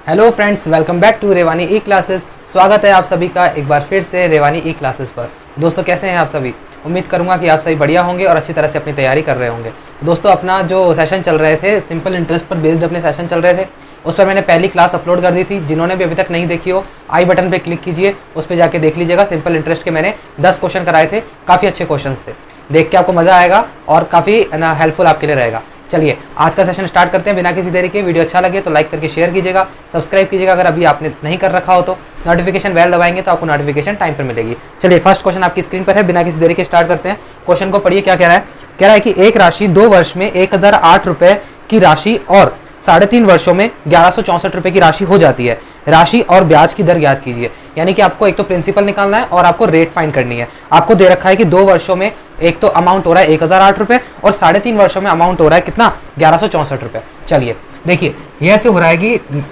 Hello friends, welcome back to Revani E classes. स्वागत है आप सभी का एक बार फिर से रेवानी ई क्लासेस पर। दोस्तों, कैसे हैं आप सभी? उम्मीद करूंगा कि आप सभी बढ़िया होंगे और अच्छी तरह से अपनी तैयारी कर रहे होंगे। दोस्तों, अपना जो सेशन चल रहे थे, सिंपल इंटरेस्ट पर बेस्ड अपने सेशन चल रहे थे, उस पर मैंने पहली क्लास अपलोड कर दी थी। जिन्होंने भी अभी तक नहीं देखी हो, आई बटन पर क्लिक कीजिए, उस पर जाके देख लीजिएगा। सिंपल इंटरेस्ट के मैंने 10 क्वेश्चन कराए थे, काफ़ी अच्छे क्वेश्चन थे। देख के आपको मज़ा आएगा और काफ़ी हेल्पफुल आपके लिए रहेगा। चलिए आज का सेशन स्टार्ट करते हैं बिना किसी देरी के। वीडियो अच्छा लगे तो लाइक करके शेयर कीजिएगा, सब्सक्राइब कीजिएगा अगर अभी आपने नहीं कर रखा हो तो। नोटिफिकेशन बेल दबाएंगे तो आपको नोटिफिकेशन टाइम पर मिलेगी। चलिए फर्स्ट क्वेश्चन आपकी स्क्रीन पर है, बिना किसी देरी के स्टार्ट करते हैं। क्वेश्चन को पढ़िए, क्या कह रहा है। कह रहा है कि एक राशि 2 वर्ष में 1008 रुपए की राशि और 3.5 वर्षों में 1164 रुपए की राशि हो जाती है। राशि और ब्याज की दर ज्ञात कीजिए। यानी कि आपको एक तो प्रिंसिपल निकालना है और आपको रेट फाइंड करनी है। आपको दे रखा है कि 2 वर्षों में एक तो अमाउंट हो रहा है 1008 रुपए और 3.5 वर्षों में अमाउंट हो रहा है कितना, 1164 रुपए। चलिए देखिए, ये ऐसे हो रहा है कि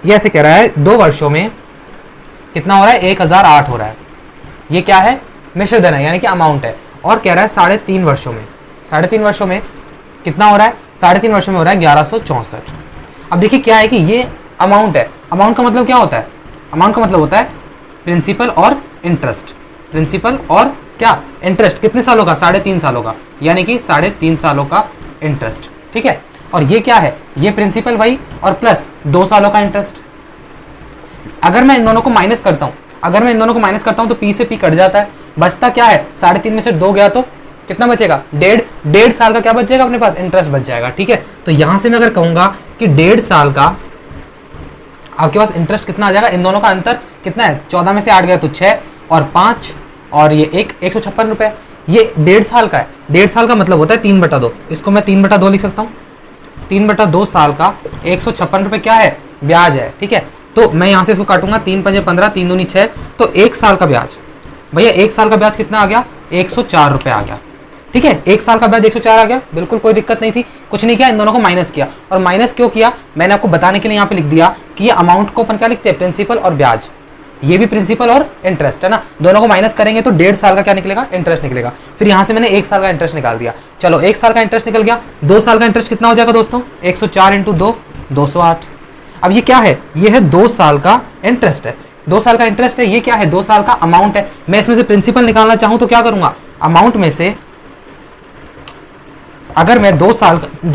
ये ऐसे कह रहा है 2 वर्षों में कितना हो रहा है, 1008 हो रहा है। ये क्या है, मिश्र धन है, यानी कि अमाउंट है। और कह रहा है 3.5 वर्षों में, 3.5 वर्षों में कितना हो रहा है, 3.5 वर्षों में हो रहा है 1164। अब देखिए क्या है कि ये अमाउंट है। अमाउंट का मतलब क्या होता है, अमाउंट का मतलब होता है प्रिंसिपल और इंटरेस्ट। प्रिंसिपल और क्या, इंटरेस्ट। कितने सालों का, 3.5 सालों का, यानी कि 3.5 सालों का इंटरेस्ट। ठीक है, और ये क्या है, ये प्रिंसिपल वही और प्लस 2 सालों का इंटरेस्ट। अगर मैं इन दोनों को माइनस करता हूं, तो पी से पी कट जाता है, बचता क्या है, 3.5 में से 2 गया तो कितना बचेगा, 1.5 साल का क्या बच जाएगा अपने पास, इंटरेस्ट बच जाएगा। ठीक है, तो यहां से मैं अगर कहूंगा कि 1.5 साल का आपके पास इंटरेस्ट कितना आ जाएगा, इन दोनों का अंतर कितना है, 14 में से 8 गया तो 6 और 5 और ये 156 रुपए। ये 1.5 साल का है। 1.5 साल का मतलब होता है 3/2। इसको मैं 3/2 लिख सकता हूँ। 3/2 साल का 156 रुपए क्या है, ब्याज है। ठीक है, तो मैं यहाँ से इसको काटूंगा, 3 × 5 = 15, 3 दूनी 6, तो 1 साल का ब्याज, भैया 1 साल का ब्याज कितना आ गया, 104 रुपए आ गया। ठीक है, 1 साल का ब्याज 104 आ गया, बिल्कुल कोई दिक्कत नहीं थी। कुछ नहीं किया, इन दोनों को माइनस किया। और माइनस क्यों किया, मैंने आपको बताने के लिए यहाँ पे लिख दिया कि ये अमाउंट को अपन क्या लिखते हैं, प्रिंसिपल और ब्याज। ये भी प्रिंसिपल और इंटरेस्ट है ना, दोनों को माइनस करेंगे तो 1.5 साल का क्या निकलेगा, इंटरेस्ट निकलेगा। फिर यहाँ से मैंने 1 साल का इंटरेस्ट निकाल दिया। चलो 1 साल का इंटरेस्ट निकल गया। 2 साल का इंटरेस्ट कितना हो जाएगा दोस्तों, 104 × 2 208। अब ये क्या है, ये है 2 साल का इंटरेस्ट है। 2 साल का इंटरेस्ट है, ये क्या है, 2 साल का अमाउंट है। मैं इसमें से प्रिंसिपल निकालना चाहूं तो क्या करूंगा, अमाउंट में से अगर मैं 2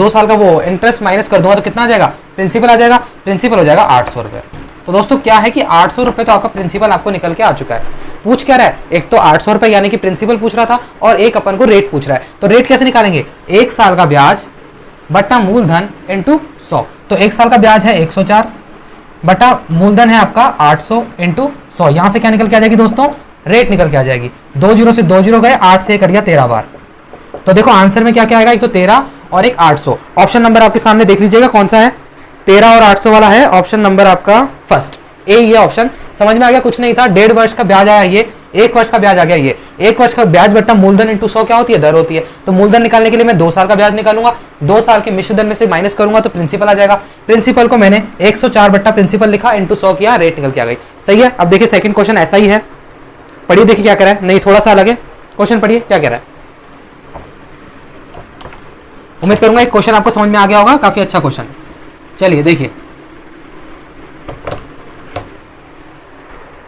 साल का वो इंटरेस्ट माइनस कर दूंगा तो कितना आ जाएगा, प्रिंसिपल आ जाएगा। प्रिंसिपल हो जाएगा 800 रुपए। तो दोस्तों क्या है कि 800 रुपए तो आपका प्रिंसिपल आपको निकल के आ चुका है। पूछ क्या रहा है, एक तो 800 रुपए यानी कि प्रिंसिपल पूछ रहा था और एक अपन को रेट पूछ रहा है। तो रेट कैसे निकालेंगे, 1 साल का ब्याज बट्टा मूलधन इंटू 100। तो 1 साल का ब्याज है 104 बटा मूलधन है आपका 800 इंटू 100। यहां से क्या निकल के आ जाएगी दोस्तों, रेट निकल के आ जाएगी। 2 0 से 2 0 गए, 8 से कट गया 13 बार। तो देखो आंसर में क्या क्या आएगा, एक तो 13 और एक 800। ऑप्शन नंबर आपके सामने देख लीजिएगा कौन सा है, 13 और 800 वाला है ऑप्शन नंबर आपका फर्स्ट ए। ये ऑप्शन समझ में आ गया, कुछ नहीं था। 1.5 वर्ष का ब्याज आया, ये 1 वर्ष का ब्याज आ गया। ये 1 वर्ष का ब्याज बट्टा मूलधन इंटू 100 क्या होती है, दर होती है। तो मूलधन निकालने के लिए मैं 2 साल का ब्याज निकालूंगा, 2 साल के मिश्र धन में से माइनस करूंगा तो प्रिंसिपल आ जाएगा। प्रिंसिपल को मैंने 104 बट्टा प्रिंसिपल लिखा, इंटू 100 किया, रेट निकल के आ गई। सही है। अब देखिए सेकंड क्वेश्चन ऐसा ही है, पढ़िए देखिए क्या कह रहा है। नहीं, थोड़ा सा अलग है क्वेश्चन, पढ़िए क्या कह रहा है। उम्मीद करूंगा एक क्वेश्चन आपको समझ में आ गया होगा, काफी अच्छा क्वेश्चन। चलिए देखिए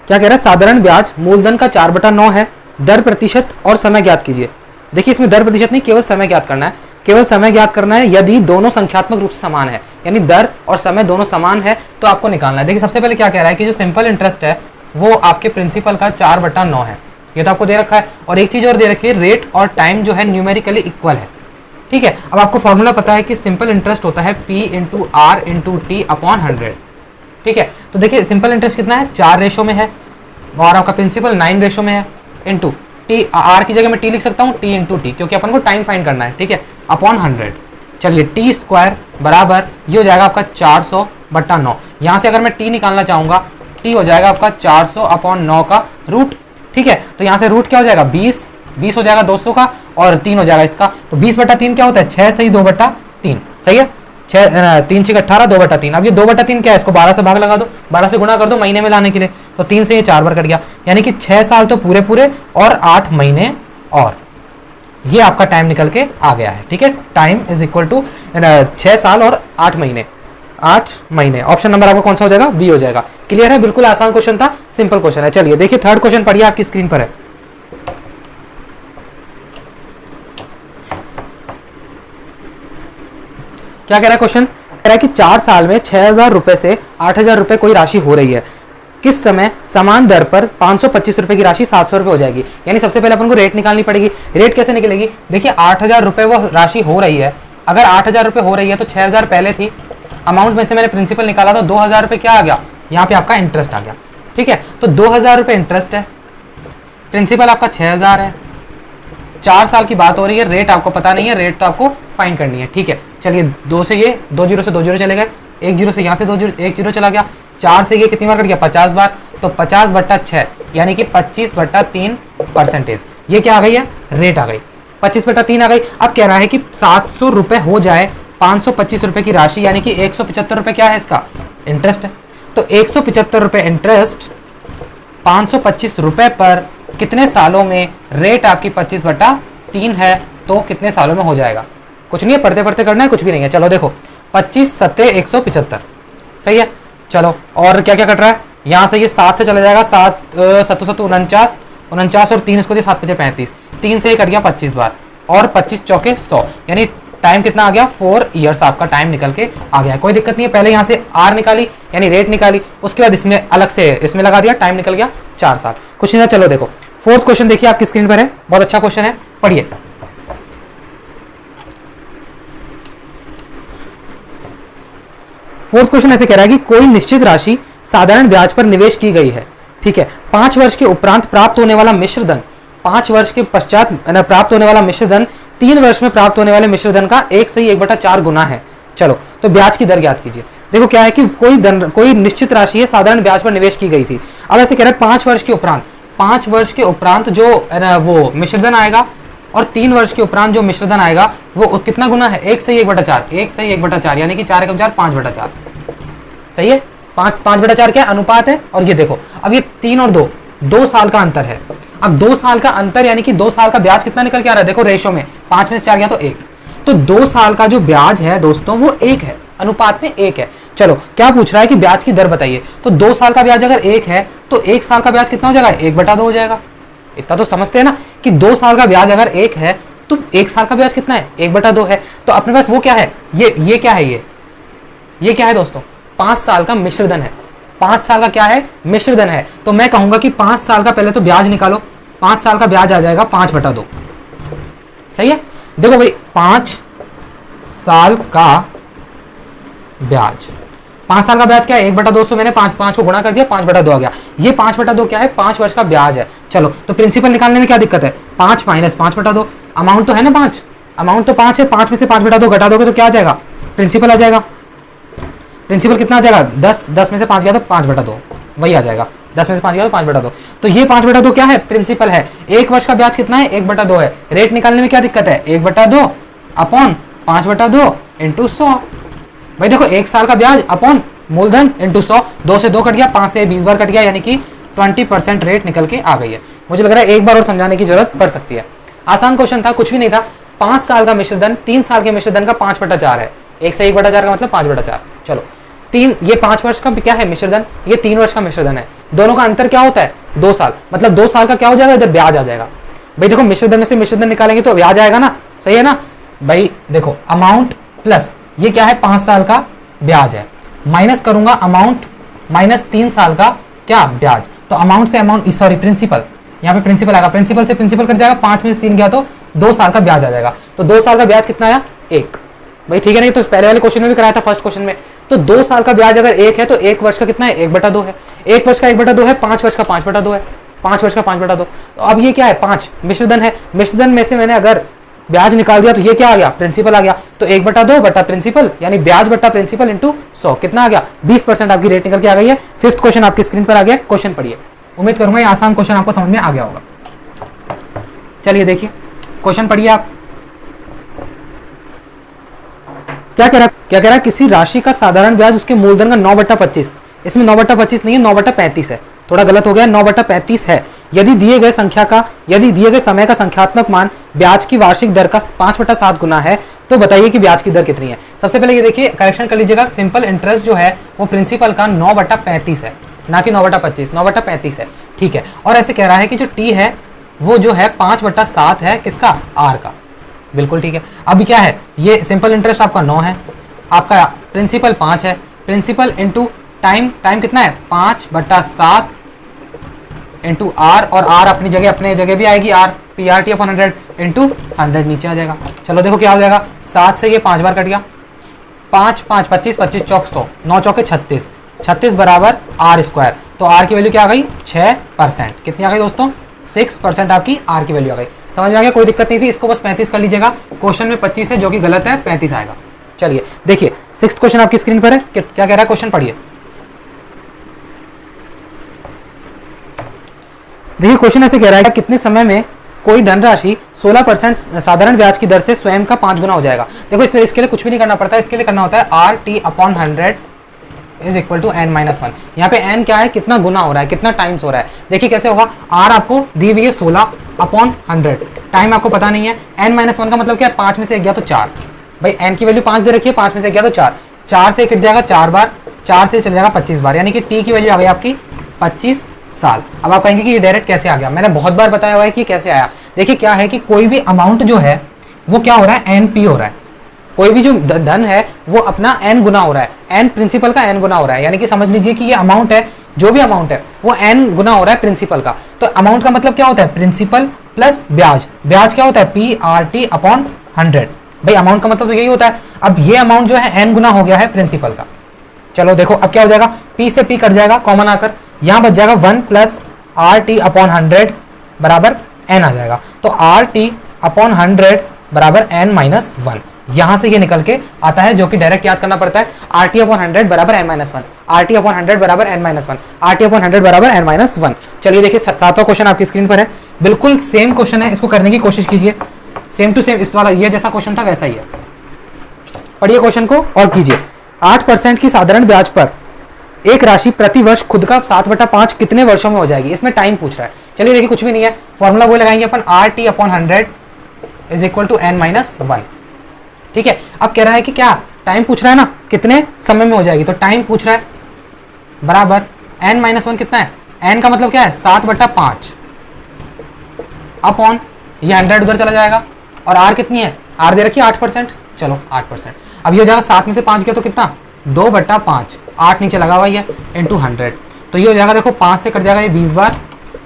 क्या कह रहा है, साधारण ब्याज मूलधन का 4/9 है, दर प्रतिशत और समय ज्ञात कीजिए। देखिए इसमें दर प्रतिशत नहीं, केवल समय ज्ञात करना है। केवल समय ज्ञात करना है यदि दोनों संख्यात्मक रूप से समान है, यानी दर और समय दोनों समान है तो आपको निकालना है। देखिए सबसे पहले क्या कह रहा है कि जो सिंपल इंटरेस्ट है वो आपके प्रिंसिपल का 4/9 है, ये तो आपको दे रखा है। और एक चीज और दे रखी है, रेट और टाइम जो है न्यूमेरिकली इक्वल है। ठीक है, अब आपको फॉर्मूला पता है कि सिंपल इंटरेस्ट होता है P × R × T / 100। ठीक है, तो देखिए सिंपल इंटरेस्ट कितना है, 4 रेशो में है और आपका प्रिंसिपल 9 रेशो में है। इंटू टी, आर की जगह मैं टी लिख सकता हूँ, टी इंटू टी, क्योंकि अपन को टाइम फाइंड करना है। ठीक है, अपॉन 100। चलिए टी स्क्वायर बराबर ये हो जाएगा आपका 400/9। यहाँ से अगर मैं टी निकालना चाहूँगा, टी हो जाएगा आपका 400/9 का रूट। ठीक है, तो यहाँ से रूट क्या हो जाएगा, 20 हो जाएगा 200 का और 3 हो जाएगा इसका। तो 20/3 क्या होता है, 6 सही 2/3। सही है, 3 6 18, 2/3। अब ये 2/3 क्या है, इसको 12 से भाग लगा दो, 12 से गुणा कर दो महीने में लाने के लिए, तो 3 से ये 4 बार कट गया, यानी कि 6 साल तो पूरे पूरे और 8 महीने और ये आपका टाइम निकल के आ गया है। ठीक है, टाइम इज इक्वल टू 6 साल और 8 महीने। 8 महीने। ऑप्शन नंबर आपका कौन सा हो जाएगा? बी हो जाएगा। क्लियर है? बिल्कुल आसान क्वेश्चन था, सिंपल क्वेश्चन है। चलिए देखिए थर्ड क्वेश्चन पढ़िए, आपकी स्क्रीन पर है। क्या कह रहा है क्वेश्चन? कह रहा है कि 4 साल में 6,000 रुपए से 8,000 रुपए कोई राशि हो रही है, किस समय समान दर पर 525 रुपए की राशि 700 रुपए हो जाएगी। यानी सबसे पहले अपन को रेट निकालनी पड़ेगी। रेट कैसे निकलेगी? देखिए 8,000 रुपए वो राशि हो रही है, अगर 8,000 रुपए हो रही है तो 6,000 पहले थी, अमाउंट में से मैंने प्रिंसिपल निकाला तो 2,000 रुपए क्या आ गया? यहाँ पे आपका इंटरेस्ट आ गया। ठीक है, तो 2,000 रुपए इंटरेस्ट है, प्रिंसिपल आपका 6,000 है, 4 साल की बात हो रही है, रेट आपको पता नहीं है, रेट तो आपको फाइंड करनी है। ठीक है, चलिए 2 से ये 2 जीरो से 2 जीरो चले गए, 1 जीरो से यहाँ से 2 जीरो 1 जीरो चला गया, 4 से ये कितनी बार कट गया? 50 बार, तो 50/6 यानी कि 25/3%। ये क्या आ गई है? रेट आ गई, 25/3 आ गई। अब कह रहा है कि 700 रुपए हो जाए 525 रुपए की राशि, यानी कि 175 रुपए क्या है इसका? इंटरेस्ट है। तो 175 रुपए इंटरेस्ट 525 रुपए पर कितने सालों में? रेट आपकी 25/3 है, तो कितने सालों में हो जाएगा? कुछ नहीं है, पढ़ते पढ़ते करना है, कुछ भी नहीं है। चलो देखो 25 सत्ते 175, सही है। चलो और क्या क्या कट रहा है? यहाँ से ये 7 से चला जाएगा, 7 7 7 49, 49 और 3 इसको दिए 7 5 35, 3 से ये कट गया 25 बार, और 25 चौके 100, यानी टाइम कितना आ गया? 4 ईयर्स आपका टाइम निकल के आ गया है। कोई दिक्कत नहीं है, पहले यहाँ से आर निकाली यानी रेट निकाली, उसके बाद इसमें अलग से इसमें लगा दिया, टाइम निकल गया 4 साल। कुछ नहीं था। चलो देखो फोर्थ क्वेश्चन देखिए, आपकी स्क्रीन पर है, बहुत अच्छा क्वेश्चन है, पढ़िए। फोर्थ क्वेश्चन ऐसे कह रहा है कि कोई निश्चित राशि साधारण ब्याज पर निवेश की गई है। ठीक है, 5 वर्ष के उपरांत प्राप्त होने वाला मिश्र धन, 5 वर्ष के पश्चात प्राप्त होने वाला मिश्र धन 3 वर्ष में प्राप्त होने वाले मिश्र धन का 1 से 1/4 गुना है। चलो तो ब्याज की दर ज्ञात कीजिए। देखो क्या है कि कोई निश्चित राशि है साधारण ब्याज पर निवेश की गई थी। अब ऐसे कह रहा है 5 वर्ष के उपरांत, 5 वर्ष के उपरांत जो वो मिश्रधन आएगा और 3 वर्ष के उपरांत जो मिश्रधन आएगा वो कितना गुना है? 1 से 1/4, 1 से 1/4 यानी कि 4 × 4 5/4, सही है। 5/4 क्या अनुपात है। और ये देखो अब ये 3 और 2 साल का अंतर है। अब 2 साल का अंतर यानी कि 2 साल का ब्याज कितना निकल के आ रहा है? देखो रेशो में 5 में से 4 गया तो 1, तो 2 साल का जो ब्याज है दोस्तों वो 1 है, अनुपात में 1 है। चलो क्या पूछ रहा है कि ब्याज की दर बताइए, तो 2 साल का ब्याज अगर 1 है तो 1 साल का ब्याज कितना हो जाएगा? 1/2 हो जाएगा। इतना तो समझते हैं ना कि 2 साल का ब्याज अगर 1 है तो 1 साल का ब्याज कितना है? 1/2 है। तो अपने पास वो क्या है? ये क्या है? ये क्या है दोस्तों? 5 साल का मिश्रधन है। 5 साल का क्या है? मिश्रधन है। तो मैं कहूंगा कि 5 साल का पहले तो ब्याज निकालो, 5 साल का ब्याज आ जाएगा 5/2, सही है। देखो भाई 5 साल का ब्याज, 5 साल का ब्याज क्या है? 1/200 मैंने 5 को गुणा कर दिया, 5/2 आ गया। ये 5/2 क्या है? 5 वर्ष का ब्याज है। चलो तो प्रिंसिपल निकालने में क्या दिक्कत है? 5 - 5/2, अमाउंट तो है ना 5, अमाउंट तो 5 है, 5 में से 5/2 घटा दोगे तो क्या आ जाएगा? प्रिंसिपल आ जाएगा। प्रिंसिपल कितना आ जाएगा? 10 में से 5 गया तो 5/2, वही आ जाएगा। 10 में से 5 गया तो 5/2, तो ये 5/2 क्या है? प्रिंसिपल है। 1 वर्ष का ब्याज कितना है? 1/2 है। रेट निकालने में क्या दिक्कत है? 1/2 अपॉन 5/2 इंटू 100। भाई देखो 1 साल का ब्याज अपॉन मूलधन इंटू 100, 2 से 2 कट गया, 5 से 20 बार कट गया, यानी कि 20% रेट निकल के आ गई है। मुझे लग रहा है एक बार और समझाने की जरूरत पड़ सकती है। आसान क्वेश्चन था, कुछ भी नहीं था। 5 साल का मिश्रधन 3 साल के मिश्रधन का 5/4 है। 1 से 1/4 का मतलब 5/4। चलो 3, ये 5 वर्ष का क्या है मिश्रधन, ये 3 वर्ष का मिश्रधन है। दोनों का अंतर क्या होता है? 2 साल, मतलब 2 साल का क्या हो जाएगा? इधर ब्याज आ जाएगा। भाई देखो मिश्रधन में से मिश्रधन निकालेंगे तो ब्याज आएगा ना, सही है ना भाई। देखो अमाउंट प्लस ये क्या है? 5 साल का ब्याज है, माइनस करूंगा अमाउंट माइनस 3 साल का क्या ब्याज, तो अमाउंट से अमाउंट सॉरी प्रिंसिपल, यहाँ पे प्रिंसिपल आएगा, प्रिंसिपल से प्रिंसिपल कट जाएगा, 5 में से 3 गया तो 2 साल का ब्याज आ जाएगा। तो 2 साल का ब्याज कितना आया? 1। भाई ठीक है, नहीं तो पहले वाले क्वेश्चन में भी कराया था, फर्स्ट क्वेश्चन में। तो 2 साल का ब्याज अगर 1 है तो 1 वर्ष का कितना है? 1/2 है। 1 वर्ष का 1/2 है, 5 वर्ष का 5/2 है, 5 वर्ष का 5/2। तो अब ये क्या है? 5 मिश्रधन है। मिश्रधन में से मैंने अगर ब्याज निकाल दिया तो ये क्या आ गया? प्रिंसिपल आ गया। तो 1/2 बटा प्रिंसिपल यानी ब्याज बटा प्रिंसिपल इंटू 100 कितना आ गया? 20% आपकी रेट निकल के आ गई है। 5th क्वेश्चन आपकी स्क्रीन पर आ गया, क्वेश्चन पढ़िए। उम्मीद करूंगा ये आसान क्वेश्चन आपको समझ में आ गया होगा। चलिए देखिए क्वेश्चन पढ़िए आप। क्या कह रहा है? किसी राशि का साधारण ब्याज उसके मूलधन का 9/25, इसमें 9/25 नहीं है, 9/35 है, थोड़ा गलत हो गया, 9/35 है। यदि दिए गए समय का संख्यात्मक मान ब्याज की वार्षिक दर का 5/7 गुना है तो बताइए कि ब्याज की दर कितनी है। सबसे पहले ये देखिए, करेक्शन कर लीजिएगा, सिंपल इंटरेस्ट जो है वो प्रिंसिपल का 9/35 है, ना कि 9/25, 9/35 है, ठीक है। और ऐसे कह रहा है कि जो टी है वो जो है 5/7 है, किसका, आर का, बिल्कुल ठीक है। अभी क्या है, ये सिंपल इंटरेस्ट आपका 9 है, आपका प्रिंसिपल 5 है, प्रिंसिपल इंटू टाइम, टाइम कितना है 5/7 इंटू आर, और आर अपनी जगह भी आएगी, आर PRT अपॉन 100 इंटू 100 नीचे आ जाएगा। चलो देखो क्या हो जाएगा, 7 से ये 5 बार कट गया, 5 5 25 25 चौक 100, 9 चौके 36, 36 बराबर आर स्क्वायर। तो आर की वैल्यू क्या आ गई, 6%। कितनी आ गई दोस्तों, 6% आपकी आर की वैल्यू आ गई। समझ में आ गया, कोई दिक्कत नहीं थी, इसको बस 35 कर लीजिएगा। क्वेश्चन में 25 है जो कि गलत है, 35 आएगा। चलिए देखिए 6th क्वेश्चन आपकी स्क्रीन पर है, क्या कह रहा है क्वेश्चन, पढ़िए। देखिए क्वेश्चन ऐसे कह रहा है कि कितने समय में कोई धनराशि 16% साधारण ब्याज की दर से स्वयं का 5 गुना हो जाएगा। देखो इसके लिए कुछ भी नहीं करना पड़ता है, इसके लिए करना होता है RT upon 100 is equal to n-1। यहाँ पे n क्या है, कितना गुना हो रहा है, कितना टाइम्स हो रहा है। देखिए कैसे होगा, r आपको दी हुई है 16 अपॉन 100, टाइम आपको पता नहीं है, n-1 का मतलब क्या है, 5 में से 1 गया तो 4, भाई n की वैल्यू 5 दे रखी है, 5 में से 1 गया तो 4, 4 से कट जाएगा 4 बार, 4 से चल जाएगा 25 बार, यानी कि t की वैल्यू आ गई आपकी 25 साल। अब आप कहेंगे कि ये डायरेक्ट कैसे आ गया, मैंने बहुत बार बताया हुआ है कि कैसे आया। देखिए क्या है कि कोई भी अमाउंट जो है वो क्या हो रहा है, NP हो रहा है, कोई भी जो धन है वो अपना n गुना हो रहा है, n प्रिंसिपल का n गुना हो रहा है, यानी कि समझ लीजिए कि ये अमाउंट है, जो भी अमाउंट है वो n गुना हो रहा है प्रिंसिपल का। तो अमाउंट का मतलब क्या होता है, प्रिंसिपल प्लस ब्याज, ब्याज क्या होता है PRT अपॉन 100, भाई अमाउंट का मतलब तो यही होता है। अब ये अमाउंट जो है n गुना हो गया है प्रिंसिपल का। चलो देखो अब क्या हो जाएगा, p से p कट जाएगा कॉमन आकर, यहां बच जाएगा 1 प्लस RT अपॉन 100 बराबर n आ जाएगा। तो RT अपॉन 100 बराबर n-1, यहां से ये निकल के आता है, जो कि डायरेक्ट याद करना पड़ता है, RT अपॉन 100 बराबर n-1, RT अपॉन 100 बराबर n-1, RT अपॉन 100 बराबर n-1। चलिए देखिए 7वां क्वेश्चन आपकी स्क्रीन पर है, बिल्कुल सेम क्वेश्चन है, इसको करने की कोशिश कीजिए, सेम टू सेम इस वाला ये जैसा क्वेश्चन था वैसा ही है। पढ़िए क्वेश्चन को और कीजिए। 8% की साधारण ब्याज पर एक राशि प्रति वर्ष खुद का 7/5 कितने वर्षों में हो जाएगी, इसमें टाइम पूछ रहा है। चलिए देखिए कुछ भी नहीं है, फॉर्मूला वो लगाएंगे अपन, RT upon 100 is equal to n-1, ठीक है। अब कह रहा है कि क्या टाइम पूछ रहा है ना, कितने समय में हो जाएगी, तो टाइम पूछ रहा है बराबर n-1 कितना है, n का मतलब क्या है 7/5 अपॉन ये 100 उधर चला जाएगा, और r कितनी है, r दे रखी है 8%, चलो 8%। अब ये हो जाएगा 7 में से 5 गया तो कितना 2/5, 8 नीचे लगा हुआ है इंटू 100, तो ये हो जाएगा, देखो 5 से कट जाएगा ये 20 बार,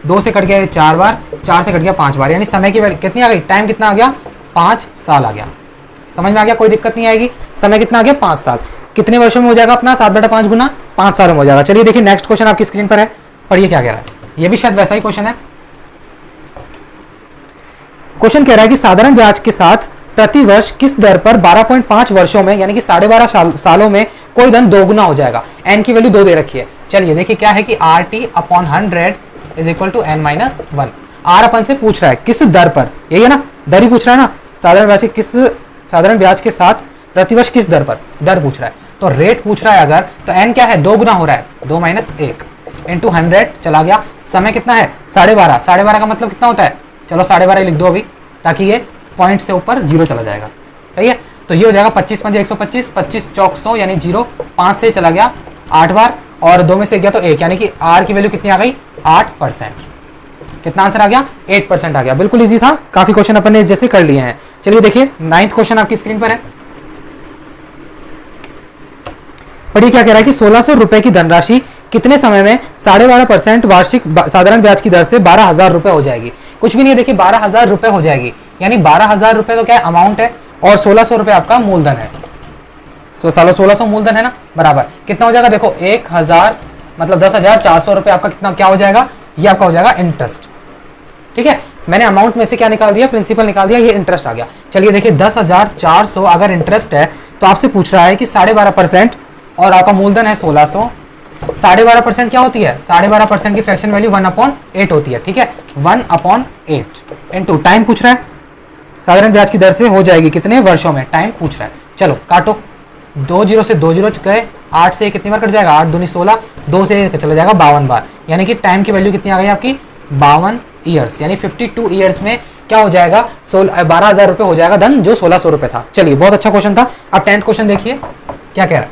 2 से कट गया ये 4 बार, 4 से कट गया 5 बार, यानी समय की कितनी आ गई, टाइम कितना आ गया 5 साल आ गया। समझ में आ गया, कोई दिक्कत नहीं आएगी, समय कितना आ गया 5 साल। कितने वर्षों में हो जाएगा अपना 7/5 गुना, 5 सालों में हो जाएगा। चलिए देखिए नेक्स्ट क्वेश्चन आपकी स्क्रीन पर है, पढ़िए क्या कह रहा है, ये भी शायद वैसा ही क्वेश्चन है। क्वेश्चन कह रहा है कि साधारण ब्याज के साथ प्रति वर्ष किस दर पर 12.5 वर्षों में यानी कि 12.5 सालों में कोई धन दोगुना हो जाएगा। n की वैल्यू 2 दे रखी है। चलिए देखिए क्या है कि RT upon 100 is equal to n-1। r अपन से पूछ रहा है किस दर पर, यही है ना, दर ही पूछ रहा है ना, साधारण ब्याज के साथ प्रतिवर्ष किस दर पर, दर पूछ रहा है, तो रेट पूछ रहा है अगर, तो n क्या है 2 गुना हो रहा है, 2 - 1 इंटू 100 चला गया। समय कितना है 12.5, 12.5 का मतलब कितना होता है, चलो 12.5 लिख दो अभी, ताकि ये पॉइंट से ऊपर 0 चला जाएगा, सही है। तो ये हो जाएगा 25 × 125, 25 चौक 100 यानी 0, 5 से चला गया 8 बार, और 2 में से गया तो 1, यानी कि r की वैल्यू कितनी आ गई 8%। कितना आंसर आ गया 8% आ गया। बिल्कुल इजी था, काफी क्वेश्चन अपन ने इस जैसे कर लिए हैं। चलिए देखिए 9th क्वेश्चन आपकी स्क्रीन पर है, पढ़िए क्या कह रहा है कि 1600 रुपए की धनराशि कितने समय में 12.5% वार्षिक साधारण ब्याज की दर से 12,000 रुपए हो जाएगी। कुछ भी नहीं है, देखिए 12,000 रुपए हो जाएगी, यानी 12,000 रुपए तो क्या है अमाउंट है, और 1600 रुपए आपका मूलधन है। 1600 मूलधन है ना, बराबर कितना हो जाएगा, देखो 1000 मतलब 10,400 रुपए आपका कितना क्या हो जाएगा, ये आपका हो जाएगा इंटरेस्ट, ठीक है। मैंने अमाउंट में से क्या निकाल दिया, प्रिंसिपल निकाल दिया, ये इंटरेस्ट आ गया। चलिए देखिए 10,400 अगर इंटरेस्ट है तो आपसे पूछ रहा है कि 12.5% और आपका मूलधन है 1600, 12.5% क्या होती है, 12.5% की फ्रैक्शन वैल्यू 1/8 होती है, ठीक है। 1/8 इंटू टाइम पूछ रहा है, साधारण ब्याज की दर से हो जाएगी कितने वर्षों में, टाइम पूछ रहा है। चलो काटो, 2 0 से 2 0 गए, 8 से कितनी बार कट जाएगा, 8 दूनी 16, 2 से चला जाएगा 52 बार, यानी कि टाइम की वैल्यू कितनी आ गई आपकी 52 ईयर्स, यानी 52 ईयर्स में क्या हो जाएगा, 12,000 रुपये हो जाएगा धन, जो 1600 रुपये था। चलिए बहुत अच्छा क्वेश्चन था। अब 10th क्वेश्चन देखिए क्या कह रहा है।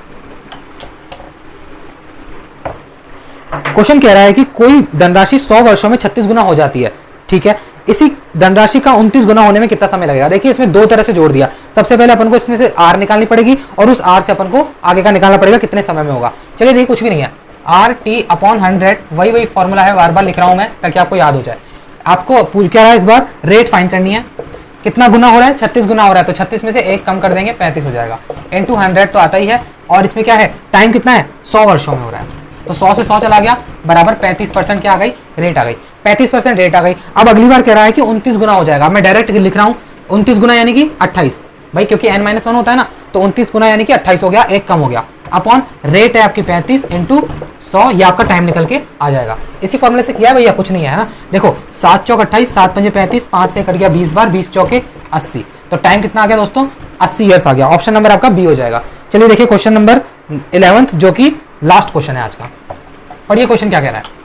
क्वेश्चन कह रहा है कि कोई धनराशि 100 वर्षों में 36 गुना हो जाती है, ठीक है, इसी धनराशि का 29 गुना होने में कितना समय लगेगा। देखिए इसमें दो तरह से जोड़ दिया। सबसे पहले अपन को इसमें से आर निकालनी पड़ेगी और उस आर से अपन को आगे का निकालना पड़ेगा कितने समय में होगा। चलिए देखिए कुछ भी नहीं है, आर टी अपॉन 100, वही फॉर्मूला है, बार बार लिख रहा हूं मैं ताकि आपको याद हो जाए। आपको पूछ क्या रहा है इस बार, रेट फाइंड करनी है, कितना गुना हो रहा है, 36 गुना हो रहा है, तो 36 में से एक कम कर देंगे 35 हो जाएगा, इनटू 100 तो आता ही है, और इसमें क्या है, टाइम कितना है, 100 वर्षों में हो रहा है, तो 100 से 100 चला गया, बराबर 35% क्या आ गई, रेट आ गई, 35% रेट आ गई। अब अगली बार कह रहा है कि 29 गुना हो जाएगा। मैं डायरेक्ट लिख रहा हूं 29 गुना यानी कि 28 भाई, क्योंकि n-1 होता है ना, तो 29 गुना यानी कि 28 हो गया, एक कम हो गया, अपॉन रेट है आपकी 35 इंटू 100, ये आपका टाइम निकल के आ जाएगा। इसी फॉर्मूले से किया है भैया, कुछ नहीं है ना। देखो 7 चौक 28, 7 पंजे 35, 5 से कट गया 20 बार, 20 चौके 80, तो टाइम कितना आ गया दोस्तों, 80 ईयर्स आ गया। ऑप्शन नंबर आपका बी हो जाएगा। चलिए देखिए क्वेश्चन नंबर 11th, जो कि लास्ट क्वेश्चन है आज का। पढ़िए क्वेश्चन क्या कह रहा है।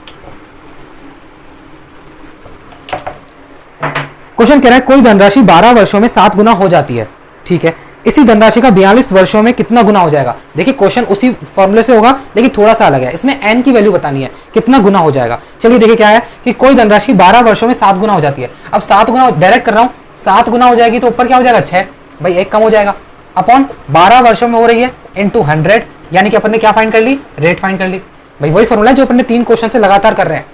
क्वेश्चन कह रहा है कोई धनराशि 12 वर्षों में 7 गुना हो जाती है, ठीक है, इसी धनराशि का 42 वर्षों में कितना गुना हो जाएगा। देखिए क्वेश्चन उसी फॉर्मूले से होगा लेकिन थोड़ा सा अलग है, इसमें n की वैल्यू बतानी है, कितना गुना हो जाएगा। चलिए देखिए क्या है कि कोई धनराशि 12 वर्षों में 7 गुना हो जाती है। अब 7 गुना डायरेक्ट कर रहा हूं, 7 गुना हो जाएगी तो ऊपर क्या हो जाएगा 6 भाई, एक कम हो जाएगा, अपॉन 12 वर्षों में हो रही है इंटू 100, यानी कि अपन ने क्या फाइंड कर ली, रेट फाइंड कर ली भाई। वही फॉर्मूला जो अपन ने 3 क्वेश्चन से लगातार कर रहे हैं,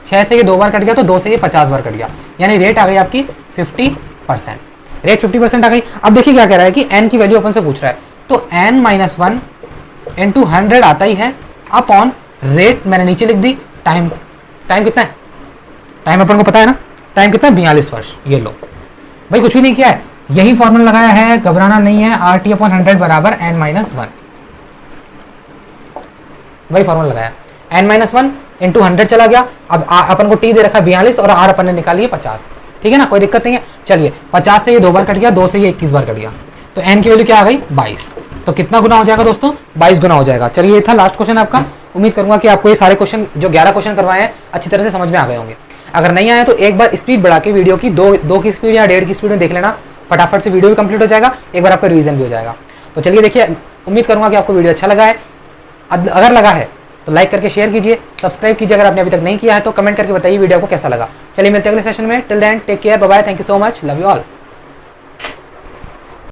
6 से ये 2 बार कट गया तो 2 से ये 50 बार कट गया, यानी रेट आ गई आपकी 50%, रेट 50% आ गई। अब देखिए क्या कह रहा है कि n की वैल्यू अपन से पूछ रहा है, तो n-1 इंटू 100 आता ही है, अपॉन रेट मैंने नीचे लिख दी, टाइम कितना है, टाइम अपन को पता है ना, टाइम कितना है 42 वर्ष। ये लो भाई, कुछ भी नहीं किया है, यही फॉर्मूला लगाया है, घबराना नहीं है। आर टी अपॉन 100 बराबर n-1, वही फॉर्मूला लगाया, n-1 इंटू 100 चला गया। अब अपन को टी दे रखा है 42 और आर अपन ने निकाली है 50, ठीक है ना, कोई दिक्कत नहीं है। चलिए 50 से ये 2 बार कट गया, 2 से ये 21 बार कट गया, तो n की वैल्यू क्या आ गई 22, तो कितना गुना हो जाएगा दोस्तों, 22 गुना हो जाएगा। चलिए ये था लास्ट क्वेश्चन आपका। उम्मीद करूंगा कि आपको ये सारे क्वेश्चन जो 11 क्वेश्चन करवाए हैं अच्छी तरह से समझ में आ गए होंगे। अगर नहीं आए तो एक बार स्पीड बढ़ा के वीडियो की 2 की स्पीड या 1.5 की स्पीड में देख लेना, फटाफट से वीडियो भी कंप्लीट हो जाएगा, एक बार आपका रिवीजन भी हो जाएगा। तो चलिए देखिए, उम्मीद करूंगा कि आपको वीडियो अच्छा लगा है। अगर लगा है तो लाइक करके शेयर कीजिए, सब्सक्राइब कीजिए अगर आपने अभी तक नहीं किया है तो, कमेंट करके बताइए वीडियो को कैसा लगा। चलिए मिलते हैं अगले सेशन में, till then take care, bye bye, thank you so much, love you all.